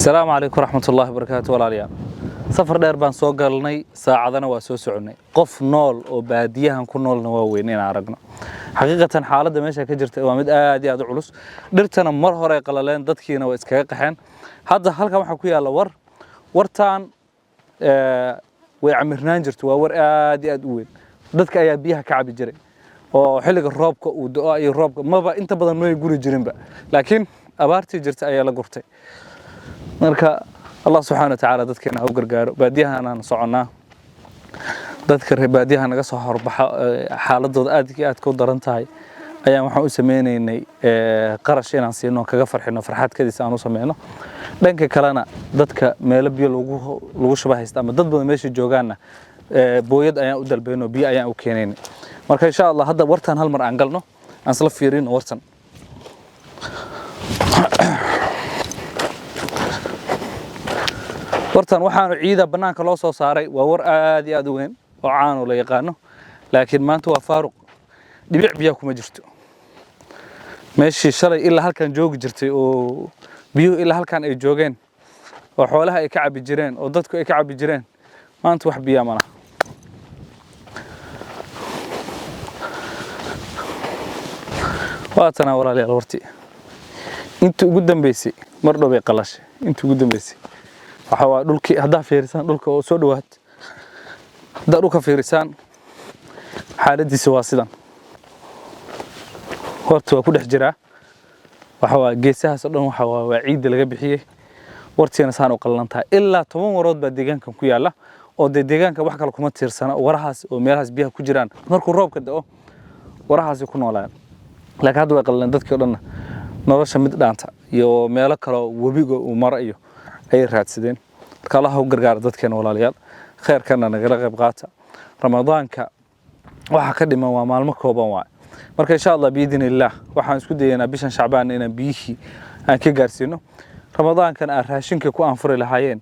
السلام عليكم ورحمة الله وبركاته والعليا سفر دير بان سو galnay saacadana waa soo soconay qof nool oo baadiyahan ku noolna waa weyn in aragno xaqiiqatan xaaladda meesha ka jirta waa mid aad iyo aad u culus dhirtana mar hore ay qalaleen dadkiina way iskaga qaxeen hadda halkan waxa ku yaala wartaan way camirnaan jirto waa war aad iyo aad u weyn dadka ayaa biyaha ka cabi jiray oo xilliga roobka uu da'o iyo roobka maba inta badan way guri jirinba laakiin abaartii jirta ayaa la gurtay marka الله سبحانه وتعالى dadkeena u gargaaro baadiyahan soconaa dadka reer baadiyaha naga soo horbaxa xaaladooda aad iyo aad ku daran tahay ayaan waxaan u sameeynay qarash inaan siino kaga farxino farxadkadiisa aan u sameeyno dhanka kalena dadka meel biyo lagu shabahaysta ama dad badan meesha joogaana booyad ayaan u dalbeeno biyo ayaan u keenaynay marka insha Allah hadda wartan hal mar aan galno aan isla fiirino wartan wartan waxaanu ciida banaanka loo soo saaray waa war aad iyo aad u weyn oo caan oo la yaqaano laakiin maanta waa faaruq dhibic biyo kuma jirto meeshii shalay ilaa halkan joogi jirtay oo biyo ilaa halkan ay joogeen oo xoolaha ay ka cabi jireen oo dadku ay ka cabi jireen maanta wax biyo ma laha waatana walaalayaal warti inta ugu dambeysay mar dhow bay qalashay inta ugu dambeysay waxa dhulkii hadaa fiirisan dhulka oo soo dhawaad hadaa dhulka fiirisan xaaladiisa waa sidan horta waa ku dhex jira waxa geesahaas oo dhan waa ciid laga bixiyay wartiina saan u qalantaa ilaa 10 warood baa deegaankan ku yaala oo deegaanka wax kale kuma tiirsana warahaas oo meelahaas biyaha ku jiraan markuu roobka da'o warahaas ku noolaan laakiin hadda way qalan dadkii oo dhan nolosha mid dhaanta iyo meelo kale wabiga uu marayo ay raadsadeen marka Allah u gargaar dadkeena walaalayaal khayrkana naga qayb qaata ramadaanka waxa ka dhiman waa maalmo kooban waa marka insha Allah biidinillah waxaan isku dayeynaa bishan Shacbaan inaan biyihii aan ka gaarsiino ramadaankan aan raashinka ku anfuri lahaayeen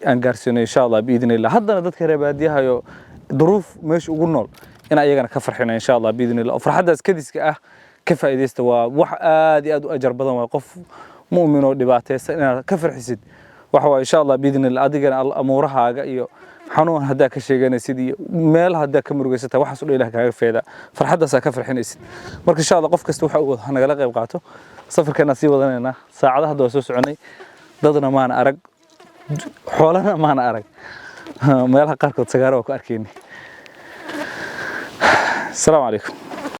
aan gaarsiino insha Allah biidinillah haddana dadka reer baadiyaha iyo duruuf meesh ugu nool in ayagana ka farxino insha Allah biidinillah oo farxadaas kadiska ah ka faa'iideysta waa wax aad iyo aad u ajar badan waa qof mu'min oo dhibaataysan inaad ka farxisid waxa insha Allah biidinillah adigana amuurahaaga iyo xanuun hadaa ka sheeganaysid iyo meel hadaa ka murugaysata waxa soo Ilaahay kaaga feeda farxadaas ka farxinaysid marka insha Allah qof kasta waxa uu naga qayb qaato safarkana sii wadanayna saacadaha hadda soo soconay dadna maan arag xoolana maan arag meelaha qaarkood sagaaro ku arkeynay السلام عليكم